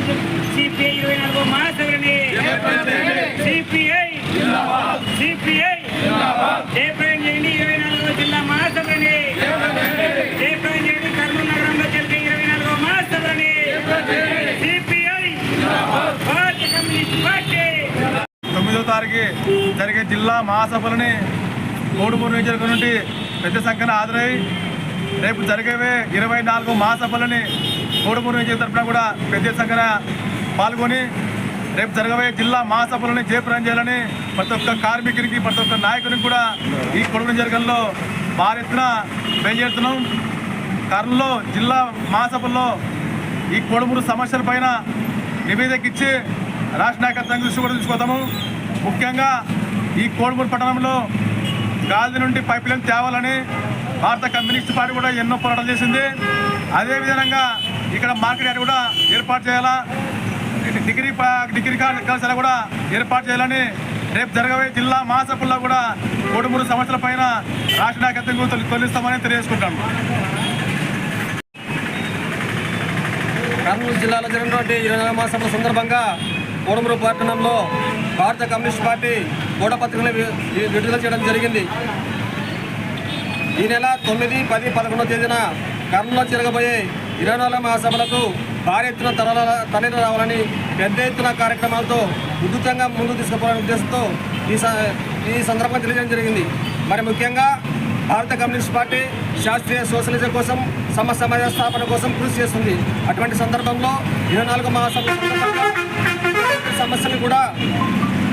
CPI 24వ మహాసభని CPI జయప్రదం చేయండి. 24వ జిల్లా మహాసభని జయప్రదం చేయండి. కర్నూలు నగరంలో జరిగే 24వ మహాసభని సిపిఐ భారతీయ కమ్యూనిస్ట్ పార్టీ 9వ తారీఖు జరిగే జిల్లా మహాసభలని కోడుమూరు నియోజకవర్గం నుండి పెద్ద సంఖ్యన హాజరై రేపు జరిగేవే 24వ మహాసభలని కోడుమూరు నియోజకవర్గం తరఫున కూడా పెద్ద సంఖ్యన పాల్గొని రేపు జరగబోయే జిల్లా మహాసభలని జయప్రదం చేయాలని ప్రతి ఒక్క కార్మికునికి ప్రతి ఒక్క నాయకునికి కూడా ఈ కొడుకు నియోజకవర్గంలో భారీ ఎత్తున పనిచేస్తున్నాం. కర్నూలులో జిల్లా మహాసభల్లో ఈ కోడుమూరు సమస్యలపైన నివేదిక ఇచ్చి రాష్ట్ర నాయకత్వం దృష్టి కూడా తీసుకొస్తాము. ముఖ్యంగా ఈ కోడుమూరు పట్టణంలో గాలి నుండి పైప్ లైన్ తేవాలని భారత కమ్యూనిస్ట్ పార్టీ కూడా ఎన్నో పోరాటాలు చేసింది. అదేవిధంగా ఇక్కడ మార్కెట్ యార్డ్ కూడా ఏర్పాటు చేయాలా, డిగ్రీ కళాశాల కూడా ఏర్పాటు చేయాలని రేపు జరగబోయే జిల్లా మహాసభల్లో కూడా కోడుమూరు సమస్యల పైన రాష్ట్ర నాయకత్వం తొలగిస్తామని తెలియజేసుకుంటాము. కర్నూలు జిల్లాలో జరిగినటువంటి 24వ మహాసభల సందర్భంగా కోడుమూరు పట్టణంలో భారత కమ్యూనిస్ట్ పార్టీ గోడపత్రికలను విడుదల చేయడం జరిగింది. ఈ నెల 9, 10, 11వ తేదీన కర్నూలులో జరగబోయే 24వ మహాసభలకు భారీ ఎత్తున తరలి రావాలని పెద్ద ఎత్తున కార్యక్రమాలతో ఉధృతంగా ముందుకు తీసుకుపోవాలనే ఉద్దేశంతో ఈ సందర్భంగా తెలియజేయడం జరిగింది. మరి ముఖ్యంగా భారత కమ్యూనిస్ట్ పార్టీ శాస్త్రీయ సోషలిజం కోసం సమాజ స్థాపన కోసం కృషి చేస్తుంది. అటువంటి సందర్భంలో 24వ మహాసభ సమస్యలు కూడా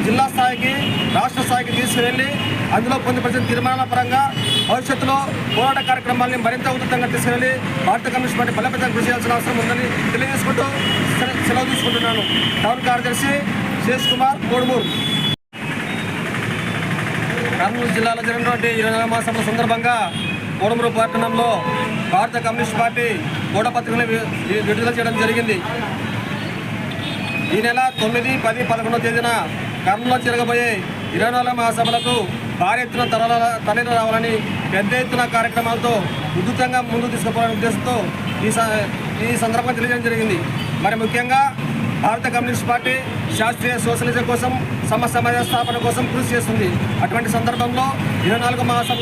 జిల్లా స్థాయికి రాష్ట్ర స్థాయికి తీసుకువెళ్ళి అందులో పొందుపరిచిన తీర్మానాల పరంగా భవిష్యత్తులో పోరాట కార్యక్రమాలని మరింత ఉధృతంగా తీసుకువెళ్ళి భారత కమ్యూనిస్ట్ పార్టీ బలపరితం కృషి చేయాల్సిన అవసరం ఉందని తెలియజేసుకుంటూ సెలవు తీసుకుంటున్నాను. టౌన్ కార్యదర్శి శేష్ కుమార్, కోడుమూరు. కర్నూలు జిల్లాలో జరిగినటువంటి 24వ మహాసభల సందర్భంగా కోడుమూరు పట్టణంలో భారత కమ్యూనిస్ట్ పార్టీ గోడపత్రికలను విడుదల చేయడం జరిగింది. ఈ నెల 9, 10, 11వ తేదీన కర్నూలులో జరగబోయే 24వ మహాసభలకు భారీ ఎత్తున తరలి రావాలని పెద్ద ఎత్తున కార్యక్రమాలతో ఉధృతంగా ముందుకు తీసుకుపోవాలనే ఉద్దేశంతో ఈ సందర్భంగా తెలియజేయడం జరిగింది. మరి ముఖ్యంగా భారత కమ్యూనిస్ట్ పార్టీ శాస్త్రీయ సోషలిజం కోసం సమాజ స్థాపన కోసం కృషి చేస్తుంది. అటువంటి సందర్భంలో 24వ మహాసభ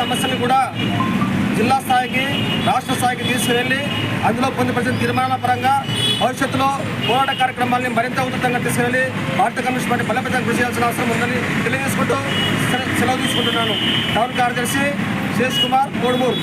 సమస్యలు కూడా జిల్లా స్థాయికి రాష్ట్ర స్థాయికి తీసుకువెళ్ళి అందులో పొందుపరిచిన తీర్మానాల పరంగా భవిష్యత్తులో పోరాట కార్యక్రమాలని మరింత ఉధృతంగా తీసుకువెళ్ళి భారత కమ్యూనిస్ట్ పార్టీ బలపరితం కృషి చేయాల్సిన అవసరం ఉందని తెలియజేసుకుంటూ సెలవు తీసుకుంటున్నాను. టౌన్ కార్యదర్శి శేష్ కుమార్, కోడుమూరు.